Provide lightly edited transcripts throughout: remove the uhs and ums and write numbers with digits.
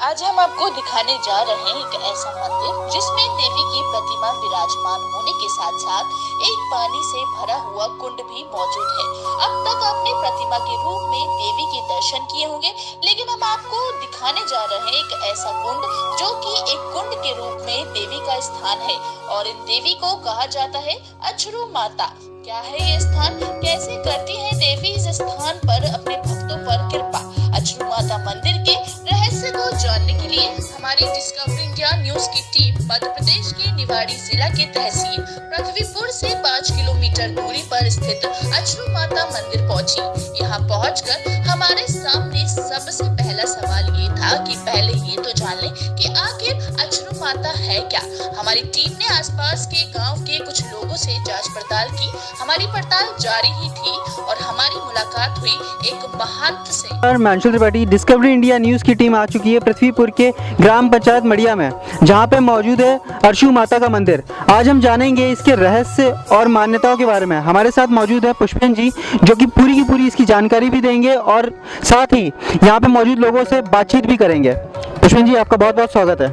आज हम आपको दिखाने जा रहे हैं एक ऐसा मंदिर जिसमें देवी की प्रतिमा विराजमान होने के साथ साथ एक पानी से भरा हुआ कुंड भी मौजूद है। अब तक आपने प्रतिमा के रूप में देवी के दर्शन किए होंगे, लेकिन हम आपको दिखाने जा रहे हैं एक ऐसा कुंड जो कि एक कुंड के रूप में देवी का स्थान है और इन देवी को कहा जाता है अछरू माता। क्या है ये स्थान, कैसे करती है देवी इस स्थान पर अपने भक्तों पर कृपा? अछरू माता मंदिर के रहस्य को जानने के लिए हमारी डिस्कवरी इंडिया न्यूज की टीम मध्य प्रदेश के निवाड़ी जिला के तहसील पृथ्वीपुर से 5 किलोमीटर दूरी पर स्थित अछरू माता मंदिर पहुंची। यहाँ पहुंचकर हमारे सामने सबसे पहला सवाल ये था कि पहले ये तो जान लें कि आखिर अछरू माता है क्या। हमारी टीम ने आसपास के गांव के कुछ लोगों से जांच पड़ताल की। हमारी पड़ताल जारी ही थी और हमारी मुलाकात हुई एक महंत से। मांशुल त्रिपाठी, डिस्कवरी इंडिया न्यूज़ की टीम आ चुकी है पृथ्वीपुर के ग्राम पंचायत मड़िया में, जहां पे मौजूद है अछरू माता का मंदिर। आज हम जानेंगे इसके रहस्य और मान्यताओं के बारे में। हमारे साथ मौजूद है पुष्पन जी, जो कि पूरी की पूरी इसकी जानकारी भी देंगे और साथ ही यहाँ पे मौजूद लोगों से बातचीत भी करेंगे। पुष्पन जी, आपका बहुत बहुत स्वागत है।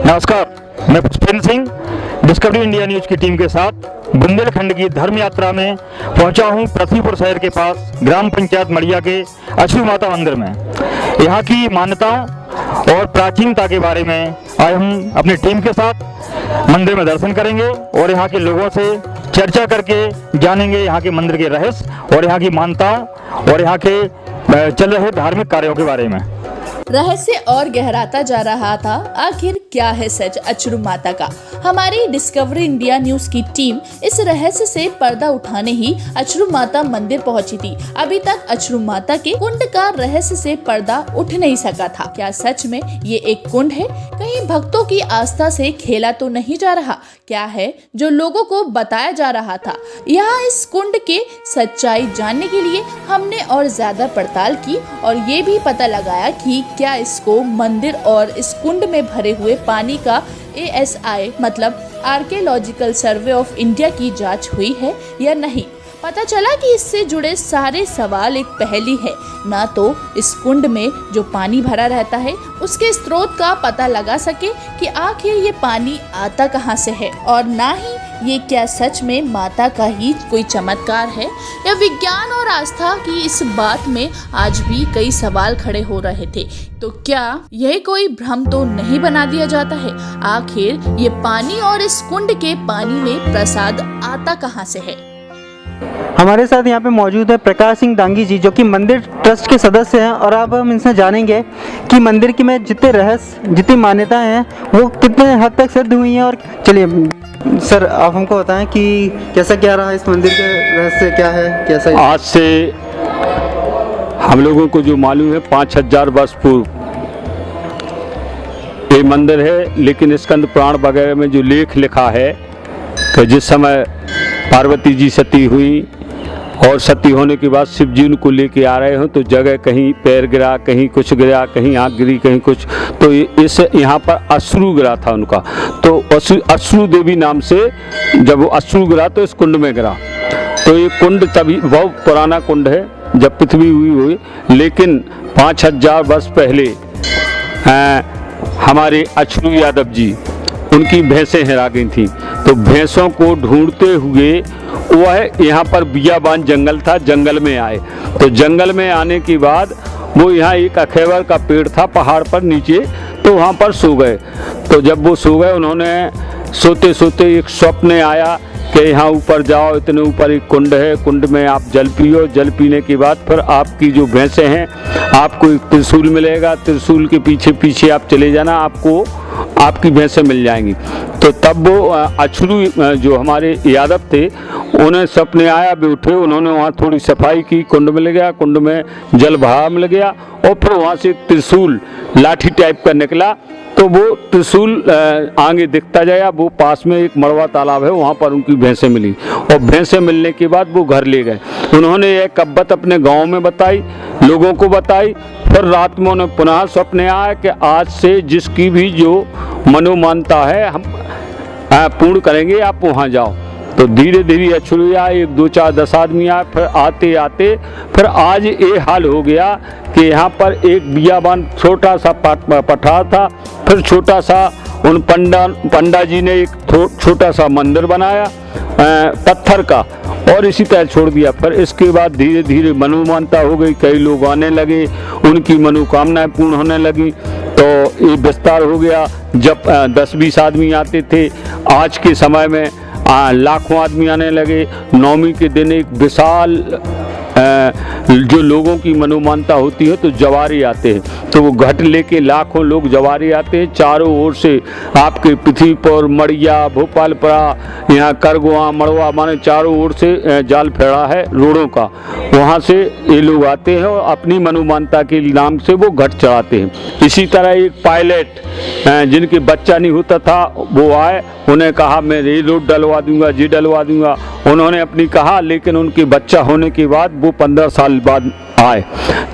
नमस्कार, मैं पुष्पन सिंह डिस्कवरी इंडिया न्यूज की टीम के साथ बुंदेलखंड की धर्म यात्रा में पहुंचा हूं पृथ्वीपुर शहर के पास ग्राम पंचायत मड़िया के अछरू माता मंदिर में। यहां की मान्यताओं और प्राचीनता के बारे में आज हम अपनी टीम के साथ मंदिर में दर्शन करेंगे और यहां के लोगों से चर्चा करके जानेंगे यहां के मंदिर के रहस्य और यहां की मान्यताओं और यहां के चल रहे धार्मिक कार्यों के बारे में। रहस्य और गहराता जा रहा था। आखिर क्या है सच अछरू माता का? हमारी डिस्कवरी इंडिया न्यूज की टीम इस रहस्य से पर्दा उठाने ही अछरू माता मंदिर पहुंची थी। अभी तक अछरू माता के कुंड का रहस्य से पर्दा उठ नहीं सका था। क्या सच में ये एक कुंड है? कहीं भक्तों की आस्था से खेला तो नहीं जा रहा? क्या है जो लोगों को बताया जा रहा था? यहाँ इस कुंड के सच्चाई जानने के लिए हमने और ज्यादा पड़ताल की और ये भी पता लगाया कि क्या इसको मंदिर और इस कुंड में भरे हुए पानी का ASI मतलब आर्कियोलॉजिकल सर्वे ऑफ इंडिया की जांच हुई है या नहीं। पता चला कि इससे जुड़े सारे सवाल एक पहेली है। ना तो इस कुंड में जो पानी भरा रहता है उसके स्रोत का पता लगा सके कि आखिर ये पानी आता कहाँ से है, और ना ही ये क्या सच में माता का ही कोई चमत्कार है या विज्ञान और आस्था की इस बात में आज भी कई सवाल खड़े हो रहे थे। तो क्या यह कोई भ्रम तो नहीं बना दिया जाता है? आखिर ये पानी और इस कुंड के पानी में प्रसाद आता कहाँ से है? हमारे साथ यहाँ पे मौजूद है प्रकाश सिंह दांगी जी, जो कि मंदिर ट्रस्ट के सदस्य हैं, और अब हम इनसे जानेंगे कि मंदिर की में जितने रहस्य जितनी मान्यताएं हैं वो कितने हद तक सिद्ध हुई हैं। और चलिए सर, आप हमको बताएं कि कैसा क्या रहा इस मंदिर के रहस्य, क्या है कैसा? आज से हम लोगों को जो मालूम है 5000 वर्ष पूर्व ये मंदिर है, लेकिन स्कंद पुराण वगैरह में जो लेख लिखा है कि जिस समय पार्वती जी सती हुई और सती होने के बाद शिव जी उनको लेके आ रहे हो तो जगह कहीं पैर गिरा, कहीं कुछ गिरा, कहीं आँख गिरी, कहीं कुछ, तो इस यहाँ पर अश्रु गिरा था उनका। तो अश्रु देवी नाम से जब वो अश्रु गिरा तो इस कुंड में गिरा। तो ये कुंड तभी बहुत पुराना कुंड है जब पृथ्वी हुई, लेकिन 5000 वर्ष पहले हमारे अछरू यादव जी उनकी भैंसें हेरा गई थी। तो भैंसों को ढूंढते हुए वह यहाँ पर बियाबान जंगल था, जंगल में आए। तो जंगल में आने के बाद वो यहाँ एक अखेवर का पेड़ था पहाड़ पर नीचे, तो वहाँ पर सो गए। तो जब वो सो गए, उन्होंने सोते सोते एक स्वप्न आया कि यहाँ ऊपर जाओ, इतने ऊपर एक कुंड है, कुंड में आप जल पियो, जल पीने के बाद फिर आपकी जो भैंसें हैं आपको एक त्रिशूल मिलेगा, त्रिशूल के पीछे पीछे आप चले जाना, आपको आपकी भैंसें मिल जाएंगी। तो तब वो अछरू जो हमारे यादव थे उन्हें सपने आया, भी उठे, उन्होंने वहाँ थोड़ी सफाई की, कुंड मिल गया, कुंड में जल भरा मिल गया और फिर वहाँ से एक त्रिशूल लाठी टाइप का निकला। तो वो त्रिशूल आगे दिखता जाया, वो पास में एक मड़वा तालाब है, वहाँ पर उनकी भैंसें मिली और भैंसें मिलने के बाद वो घर ले गए। उन्होंने यह कब्बत अपने गांव में बताई, लोगों को बताई। फिर रात में उन्हें पुनः सपने आया कि आज से जिसकी भी जो मनोमानता है हम पूर्ण करेंगे, आप वहाँ जाओ। तो धीरे धीरे अछूरे आए, 1 2 4 10 आदमी आए, फिर आते आते फिर आज ये हाल हो गया कि यहाँ पर एक बियाबान छोटा सा पठार था, फिर छोटा सा उन पंडा जी ने एक छोटा सा मंदिर बनाया पत्थर का, और इसी तरह छोड़ दिया। फिर इसके बाद धीरे धीरे मनोमानता हो गई, कई लोग आने लगे, उनकी मनोकामनाएं पूर्ण होने लगी, तो ये विस्तार हो गया। जब 10-20 आदमी आते थे, आज के समय में लाखों आदमी आने लगे। नवमी के दिन एक विशाल जो लोगों की मनोमानता होती है तो जवारी आते हैं, तो वो घट लेके लाखों लोग जवारी आते हैं चारों ओर से, आपके पृथ्वीपुर, मड़िया, भोपालपुरा, यहाँ करगुआ, मड़वा, माने चारों ओर से जाल फैला है रोडों का, वहाँ से ये लोग आते हैं और अपनी मनोमानता के नाम से वो घट चढ़ाते हैं। इसी तरह एक पायलट जिनके बच्चा नहीं होता था वो आए, उन्हें कहा मैं ये रोड डलवा दूंगा, जी डलवा दूंगा, उन्होंने अपनी कहा, लेकिन उनके बच्चा होने के बाद वो 15 साल बाद आए।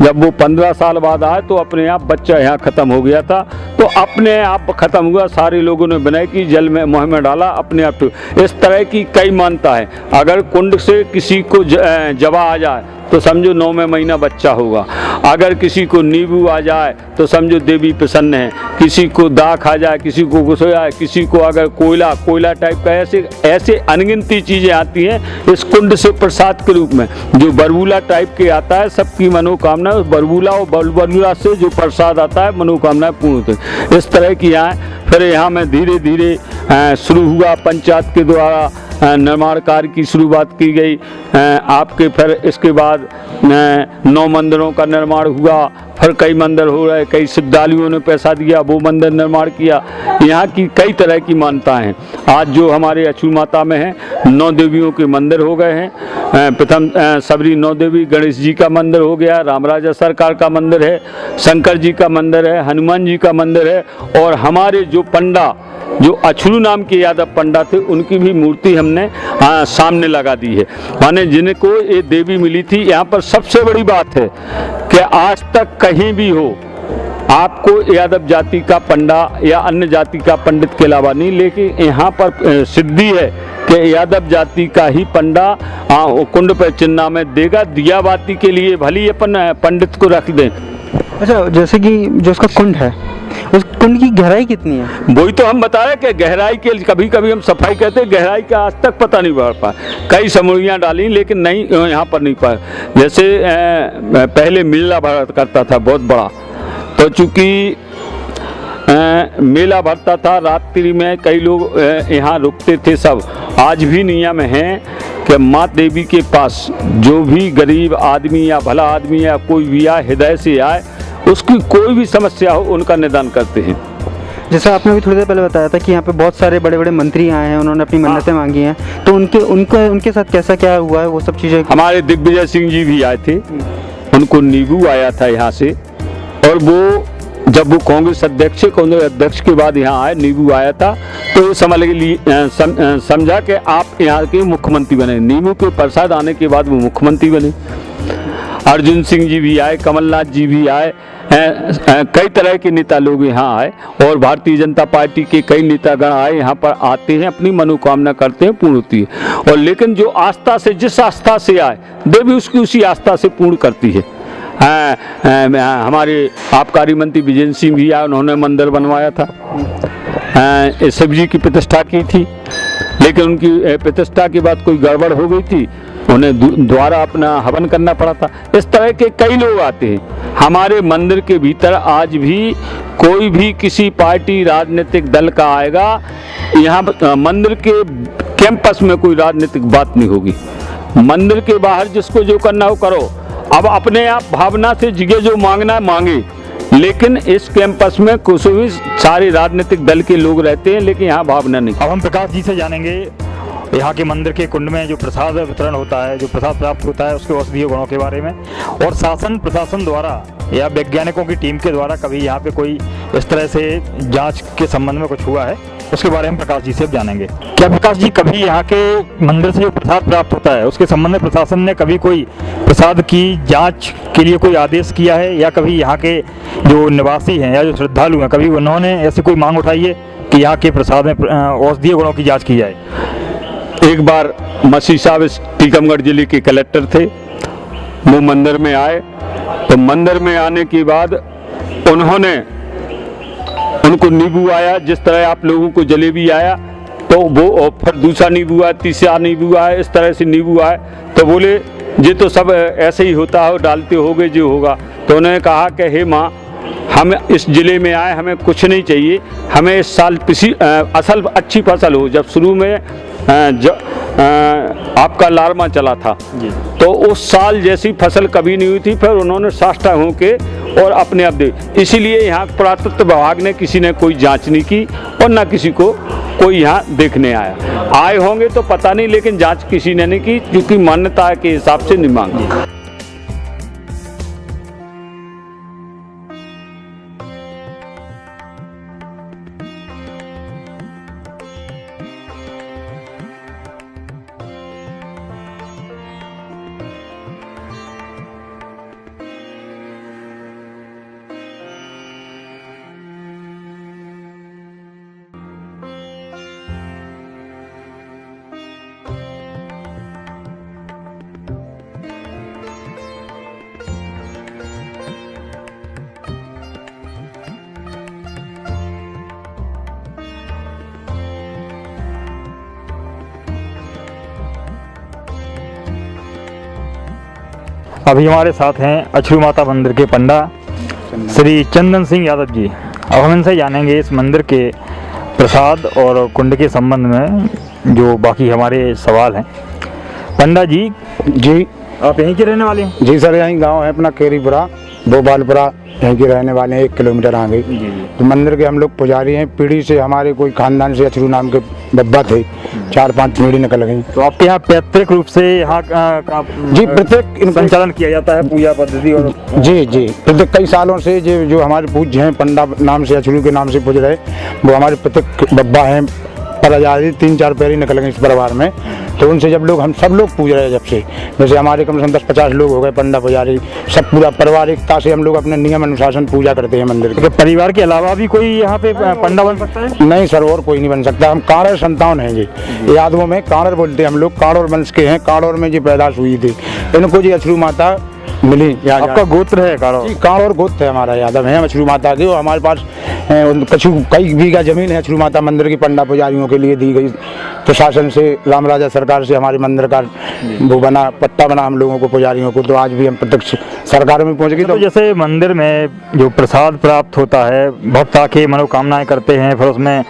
जब वो 15 साल बाद आए तो अपने आप बच्चा यहाँ ख़त्म हो गया था, तो अपने आप ख़त्म हुआ। सारे लोगों ने विनय की, जल में मुँह में डाला, अपने आप। इस तरह की कई मान्यता है। अगर कुंड से किसी को जवा आ जाए तो समझो 9वें महीना बच्चा होगा, अगर किसी को नींबू आ जाए तो समझो देवी प्रसन्न है, किसी को दाख आ जाए, किसी को कुछ हो जाए, किसी को अगर कोयला टाइप का, ऐसे अनगिनती चीज़ें आती हैं इस कुंड से प्रसाद के रूप में। जो बरबूला टाइप के आता है, सबकी मनोकामना उस बरबूला और बरबूला से जो प्रसाद आता है मनोकामनाएं पूर्ण होती है। इस तरह की यहाँ फिर यहाँ में धीरे धीरे शुरू हुआ, पंचायत के द्वारा निर्माण कार्य की शुरुआत की गई। आपके फिर इसके बाद 9 मंदिरों का निर्माण हुआ, फिर कई मंदिर हो रहे, कई श्रद्धालुओं ने पैसा दिया, वो मंदिर निर्माण किया। यहाँ की कई तरह की मान्यताएं हैं। आज जो हमारे अछू माता में है 9 देवियों के मंदिर हो गए हैं। प्रथम सबरी 9 देवी, गणेश जी का मंदिर हो गया, रामराजा सरकार का मंदिर है, शंकर जी का मंदिर है, हनुमान जी का मंदिर है, और हमारे जो पंडा जो अछलू नाम के यादव पंडा थे उनकी भी मूर्ति हमने सामने लगा दी है। माने जिनको ये देवी मिली थी। यहाँ पर सबसे बड़ी बात है कि आज तक कहीं भी हो आपको यादव जाति का पंडा या अन्य जाति का पंडित के अलावा नहीं, लेकिन यहाँ पर सिद्धि है कि यादव जाति का ही पंडा कुंड पर चिन्ह में देगा। दिया बाती के लिए भली अपन पंडित को रख दें। अच्छा, जैसे कि जो उसका कुंड है, उस कुंड की गहराई कितनी है? वही तो हम बता रहे कि गहराई के कभी कभी हम सफाई कहते हैं, गहराई का आज तक पता नहीं पड़ पाया। कई समूहियाँ डाली लेकिन नहीं, यहाँ पर नहीं पाया। जैसे पहले मेला भरा करता था बहुत बड़ा, तो चूँकि मेला भरता था रात्रि में, कई लोग यहाँ रुकते थे सब। आज भी नियम है कि माँ देवी के पास जो भी गरीब आदमी या भला आदमी या कोई भी आए, हृदय से आए, उसकी कोई भी समस्या हो उनका निदान करते हैं। जैसा आपने भी थोड़ी देर पहले बताया था कि यहाँ पे बहुत सारे बड़े बड़े मंत्री आए हैं, उन्होंने अपनी मन्नतें मांगी हैं, तो उनके साथ कैसा क्या हुआ है वो सब चीज़ें? हमारे दिग्विजय सिंह जी भी आए थे, उनको नींबू आया था यहाँ से, और वो जब वो कांग्रेस अध्यक्ष के बाद यहाँ आए, नींबू आया था, तो समझा कि आप यहाँ के मुख्यमंत्री बने। नींबू के प्रसाद आने के बाद वो मुख्यमंत्री बने। अर्जुन सिंह जी भी आए, कमलनाथ जी भी आए, कई तरह के नेता लोग यहाँ आए, और भारतीय जनता पार्टी के कई नेतागण आए, यहाँ पर आते हैं, अपनी मनोकामना करते हैं, पूर्ण होती है। और लेकिन जो आस्था से, जिस आस्था से आए, देवी उसकी उसी आस्था से पूर्ण करती है। हमारे आबकारी मंत्री विजय सिंह भी आए, उन्होंने मंदिर बनवाया था, शिव जी की प्रतिष्ठा की थी, लेकिन उनकी प्रतिष्ठा के बाद कोई गड़बड़ हो गई थी, उन्हें द्वारा अपना हवन करना पड़ा था। इस तरह के कई लोग आते हैं। हमारे मंदिर के भीतर आज भी कोई भी किसी पार्टी राजनीतिक दल का आएगा, यहाँ मंदिर के कैंपस में कोई राजनीतिक बात नहीं होगी। मंदिर के बाहर जिसको जो करना हो करो, अब अपने आप भावना से जिगे जो मांगना है मांगे, लेकिन इस कैंपस में कुछ भी सारे राजनीतिक दल के लोग रहते हैं, लेकिन यहाँ भावना नहीं। अब हम प्रकाश जी से जानेंगे यहाँ के मंदिर के कुंड में जो प्रसाद वितरण होता है, जो प्रसाद प्राप्त होता है, उसके औषधीय गुणों के बारे में, और शासन प्रशासन द्वारा या वैज्ञानिकों की टीम के द्वारा कभी यहाँ पे कोई इस तरह से जांच के संबंध में कुछ हुआ है, उसके बारे में प्रकाश जी से जानेंगे। क्या प्रकाश जी, कभी यहाँ के मंदिर से जो प्रसाद प्राप्त होता है उसके संबंध में प्रशासन ने कभी कोई प्रसाद की जांच के लिए कोई आदेश किया है, या कभी यहाँ के जो निवासी हैं या जो श्रद्धालु हैं, कभी उन्होंने ऐसी कोई मांग उठाई है कि यहाँ के प्रसाद में औषधीय गुणों की जाँच की जाए? एक बार मसीह साहब इस टीकमगढ़ जिले के कलेक्टर थे, वो मंदिर में आए। तो मंदिर में आने के बाद उनको नींबू आया, जिस तरह आप लोगों को जलेबी आया, तो वो और फिर दूसरा नींबू आया, तीसरा नींबू आया, इस तरह से नींबू आए। तो बोले ये तो सब ऐसे ही होता है, डालते होगे जो होगा। तो उन्होंने कहा कि हे माँ, हम इस ज़िले में आए, हमें कुछ नहीं चाहिए, हमें इस साल असल अच्छी फसल हो। जब शुरू में आपका लार्मा चला था तो उस साल जैसी फसल कभी नहीं हुई थी। फिर उन्होंने साष्टांग होके और अपने आप दे, इसीलिए यहाँ पुरातत्व विभाग ने किसी ने कोई जांच नहीं की और ना किसी को कोई यहाँ देखने आया। आए होंगे तो पता नहीं, लेकिन जांच किसी ने नहीं की, क्योंकि मान्यता के हिसाब से नहीं मांगी। अभी हमारे साथ हैं अछरू माता मंदिर के पंडा श्री चंदन सिंह यादव जी। अब हम इनसे जानेंगे इस मंदिर के प्रसाद और कुंड के संबंध में जो बाकी हमारे सवाल हैं। पंडा जी, आप यहीं के रहने वाले हैं? जी सर, यहीं गांव है अपना केरीपुरा, भोपालपुरा, यहीं के रहने वाले हैं, 1 किलोमीटर आगे। तो मंदिर के हम लोग पुजारी हैं। पीढ़ी से हमारे कोई खानदान से अछरू नाम के बब्बा थे, 4-5 पीढ़ी निकल गई। तो आपके यहाँ पैतृक रूप से यहाँ जी प्रत्येक संचालन किया जाता है पूजा पद्धति? और जी प्रत्येक कई सालों से जो हमारे पूज्य हैं, पंडा नाम से, अछरू के नाम से पूज रहे, वो हमारे प्रत्येक बब्बा हैं। पर आजादी 3-4 पैरी निकल गई इस परिवार में, तो उनसे जब लोग हम सब लोग पूज रहे हैं, जब से जैसे हमारे कम से कम 10-50 लोग हो गए पंडा पुजारी, सब पूरा परिवार एकता से हम लोग अपने नियम अनुशासन पूजा करते हैं मंदिर के। तो परिवार के अलावा भी कोई यहाँ पे पंडा बन सकता है? नहीं सर, और कोई नहीं बन सकता। हम कांवर संतान हैं जी, यादवों में कांवर बोलते हैं हम लोग, कांवर वंश के हैं। कांवर में जी पैदाश हुई थी, इनको जी अछरू माता मिली। आपका गोत्र है कांवर? कांवर गोत्र है हमारा, यादव है अछरू माता के। और हमारे पास कई बीघा जमीन है अछरू माता मंदिर की, पंडा पुजारियों के लिए दी गई प्रशासन से, राम राजा सरकार से हमारे मंदिर का वो बना, पट्टा बना हम लोगों को, पुजारियों को। तो आज भी हम प्रत्यक्ष सरकार में पहुंच गई। तो जैसे मंदिर में जो प्रसाद प्राप्त होता है, भक्त आके मनोकामनाएं करते हैं, फिर उसमें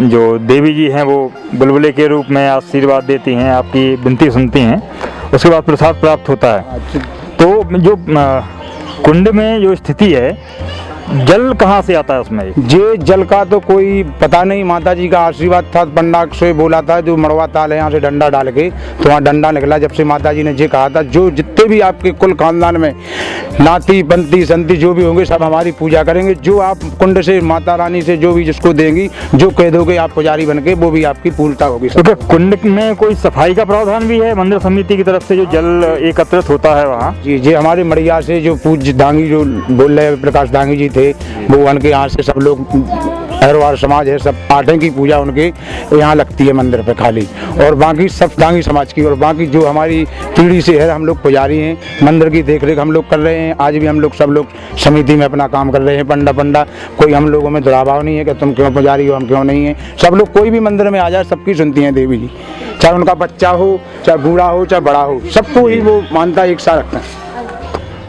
जो देवी जी हैं वो बुलबुले के रूप में आशीर्वाद देती हैं, आपकी विनती सुनती हैं, उसके बाद प्रसाद प्राप्त होता है। तो जो कुंड में जो स्थिति है, जल कहाँ से आता है उसमें? ये जल का तो कोई पता नहीं, माता जी का आशीर्वाद था। पंडा से बोला था जो मड़वा ताल है, यहाँ से डंडा डाल के, तो वहाँ डंडा निकला। जब से माता जी ने ये कहा था, जो जितने भी आपके कुल खानदान में नाती पंती संती जो भी होंगे, सब हमारी पूजा करेंगे। जो आप कुंड से माता रानी से जो भी जिसको देंगी, जो कह दोगे आप पुजारी बन के, वो भी आपकी पूर्णता होगी। तो कुंड में कोई सफाई का प्रावधान भी है मंदिर समिति की तरफ से, जो जल एकत्रित होता है वहाँ? जी हमारे मड़िया से जो पूज्य दांगी जो बोल रहे प्रकाश दांगी जी थे, वो उनके यहाँ से सब लोग, हरवार समाज है, सब पाठे की पूजा उनके यहाँ लगती है मंदिर पे खाली। और बाकी सब दांगी समाज की, और बाकी जो हमारी पीढ़ी से है, हम लोग पुजारी हैं। मंदिर की देखरेख हम लोग कर रहे हैं। आज भी हम लोग सब लोग समिति में अपना काम कर रहे हैं। पंडा कोई हम लोगों में दुराभाव नहीं है कि तुम क्यों पुजारी हो, हम क्यों नहीं है। सब लोग कोई भी मंदिर में आ जाए, सबकी सुनती हैं देवी जी, चाहे उनका बच्चा हो, चाहे बूढ़ा हो, चाहे बड़ा हो, सबको ही वो मानता एक साथ रखता है।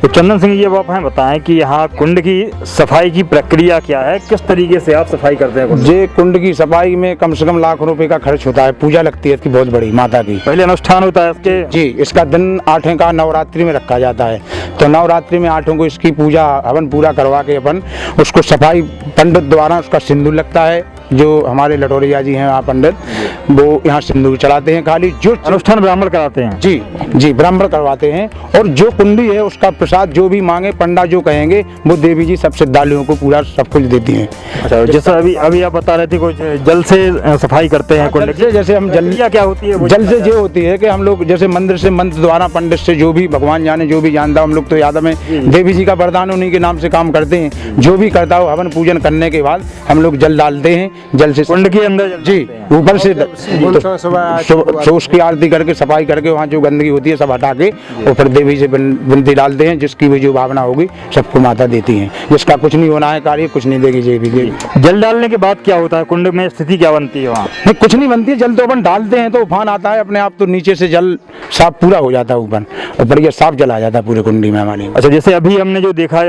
तो चंदन सिंह जी, अब आप हमें बताएं कि यहाँ कुंड की सफाई की प्रक्रिया क्या है, किस तरीके से आप सफाई करते हैं? ये कुंड की सफाई में कम से कम लाख रुपए का खर्च होता है। पूजा लगती है इसकी बहुत बड़ी माता की। पहले अनुष्ठान होता है इसके? जी, इसका दिन 8 का नवरात्रि में रखा जाता है। तो नवरात्रि में 8 को इसकी पूजा हवन पूरा करवा के अपन उसको सफाई पंडित द्वारा उसका सिंदूर लगता है। जो हमारे लटोरिया जी हैं यहाँ पंडित, वो यहाँ सिंदूर चढ़ाते हैं खाली। जो अनुष्ठान ब्राह्मण कराते हैं? जी ब्राह्मण करवाते हैं। और जो कुंडी है उसका प्रसाद जो भी मांगे पंडा जो कहेंगे, वो देवी जी सब श्रद्धालुओं को पूरा सब कुछ देती हैं। अच्छा, जैसा अभी आप बता रहे थे कुछ जल से सफाई करते हैं कुंड से, जैसे हम जल क्या होती है? जल से ये होती है कि हम लोग जैसे मंदिर से मंत्र द्वारा पंडित से जो भी भगवान जाने, जो भी जानता, हम लोग तो यादव में देवी जी का वरदान उन्हीं के नाम से काम करते हैं। जो भी करता हो हवन पूजन करने के बाद हम लोग जल डालते हैं। जल से कुंड के अंदर जल जी डालते हैं। ऊपर से तो सुबह उसकी आरती करके सफाई करके वहाँ जो गंदगी होती है सब हटा के और फिर देवी से विनती डालते हैं, जिसकी भी जो भावना होगी सबको माता देती हैं। जिसका कुछ नहीं होना है कार्य कुछ नहीं देगी देवी। जल डालने के बाद क्या होता है, कुंड में स्थिति क्या बनती है वहाँ? नहीं कुछ नहीं बनती है, जल तो अपन डालते हैं तो उफान आता है अपने आप, तो नीचे से जल साफ पूरा हो जाता है ऊपर और बढ़िया साफ जल आ जाता है पूरे कुंडी में हमारी। अच्छा, जैसे अभी हमने जो देखा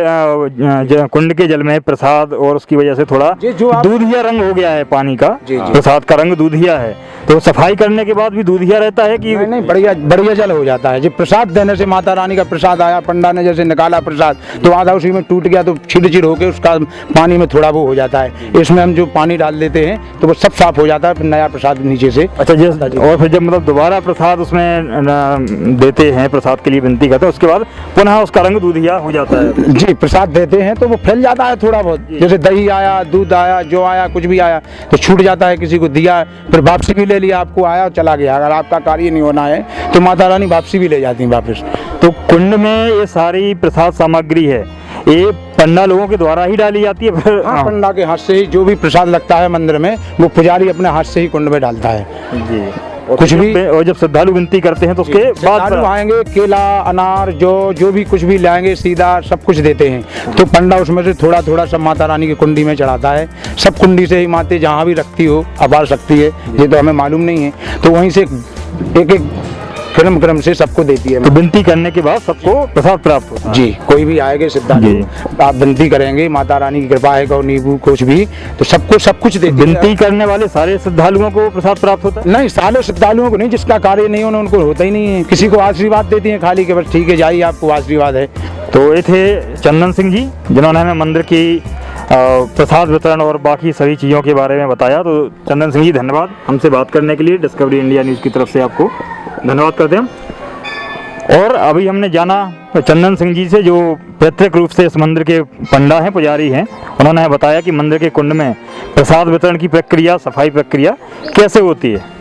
कुंड के जल में प्रसाद और उसकी वजह से थोड़ा जी, जो आप- दूधिया रंग हो गया है पानी का, जी, जी। प्रसाद का रंग दूधिया है, तो सफाई करने के बाद भी दूधिया रहता है कि नहीं बढ़िया बढ़िया जल हो जाता है। जब प्रसाद देने से माता रानी का प्रसाद आया, पंडा ने जैसे निकाला प्रसाद तो आधा उसी में टूट गया तो छिड़ होके उसका पानी में थोड़ा वो हो जाता है। इसमें हम जो पानी डाल देते हैं तो वो सब साफ हो जाता है, फिर नया प्रसाद नीचे से। अच्छा, और फिर जब मतलब दोबारा प्रसाद उसमें देते हैं, प्रसाद के लिए विनती करते हैं, उसके बाद पुनः उसका रंग दूधिया हो जाता है। जी प्रसाद देते हैं तो वो फैल जाता है थोड़ा बहुत, जैसे दही आया, दूध आया, जो आया कुछ भी आया तो छूट जाता है, किसी को दिया फिर वापसी भी ले लिया, आपको आया चला गया। अगर आपका कार्य नहीं होना है तो माता रानी वापसी भी ले जाती है वापस। तो कुंड में ये सारी प्रसाद सामग्री है, ये पंडा लोगों के द्वारा ही डाली जाती है फिर? हाँ, पंडा के हाथ से ही जो भी प्रसाद लगता है मंदिर में वो पुजारी अपने हाथ से ही कुंड में डालता है जी। कुछ भी। और जब श्रद्धालु विनती करते हैं तो उसके बाद श्रद्धालु आएंगे, केला, अनार, जो भी कुछ भी लाएंगे सीधा सब कुछ देते हैं। तो पंडा उसमें से थोड़ा थोड़ा सब माता रानी की कुंडी में चढ़ाता है। सब कुंडी से ही माते जहाँ भी रखती हो अपार शक्ति है, ये तो हमें मालूम नहीं है, तो वहीं से एक एक क्रम से सबको देती है। तो विनती करने के बाद सबको प्रसाद प्राप्त होता है। जी कोई भी आएगा श्रद्धालु, जी। आप विनती करेंगे, माता रानी की कृपा है, गौ नींबू कुछ भी, तो सबको सब कुछ देती है। विनती करने वाले सारे श्रद्धालुओं को प्रसाद प्राप्त होता है? नहीं सारे श्रद्धालुओं को नहीं, जिसका कार्य नहीं होना उनको होता ही नहीं है। किसी को आशीर्वाद देती है खाली के बस ठीक है जाइए आपको आशीर्वाद है। तो ये थे चंदन सिंह जी, जिन्होंने हमें मंदिर की प्रसाद वितरण और बाकी सभी चीज़ों के बारे में बताया। तो चंदन सिंह जी धन्यवाद हमसे बात करने के लिए। डिस्कवरी इंडिया न्यूज़ की तरफ से आपको धन्यवाद करते हैं। और अभी हमने जाना चंदन सिंह जी से, जो प्रत्यक्ष रूप से इस मंदिर के पंडा हैं, पुजारी हैं। उन्होंने हमें बताया कि मंदिर के कुंड में प्रसाद वितरण की प्रक्रिया, सफाई प्रक्रिया कैसे होती है।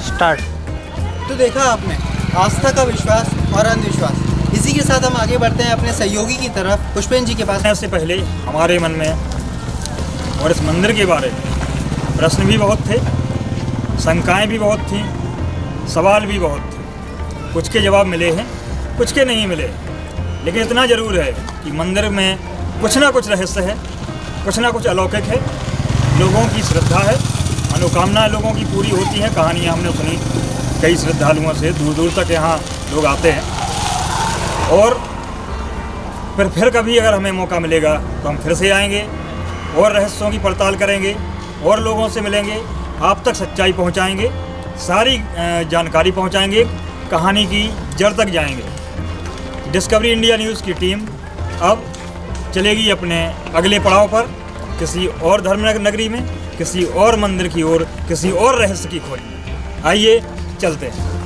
स्टार्ट। तो देखा आपने आस्था का विश्वास और अंधविश्वास। इसी के साथ हम आगे बढ़ते हैं अपने सहयोगी की तरफ, पुष्पेंद्र जी के पास। से पहले हमारे मन में और इस मंदिर के बारे में प्रश्न भी बहुत थे, शंकाएं भी बहुत थीं, सवाल भी बहुत थे। कुछ के जवाब मिले हैं, कुछ के नहीं मिले, लेकिन इतना ज़रूर है कि मंदिर में कुछ ना कुछ रहस्य है, कुछ ना कुछ अलौकिक है। लोगों की श्रद्धा है, मनोकामना लोगों की पूरी होती है। कहानियाँ हमने सुनी कई श्रद्धालुओं से, दूर दूर तक यहाँ लोग आते हैं। और फिर कभी अगर हमें मौका मिलेगा तो हम फिर से आएंगे और रहस्यों की पड़ताल करेंगे और लोगों से मिलेंगे, आप तक सच्चाई पहुँचाएँगे, सारी जानकारी पहुँचाएँगे, कहानी की जड़ तक जाएंगे। डिस्कवरी इंडिया न्यूज़ की टीम अब चलेगी अपने अगले पड़ाव पर, किसी और धर्म नगरी में, किसी और मंदिर की ओर, किसी और रहस्य की खोज में। आइए चलते हैं।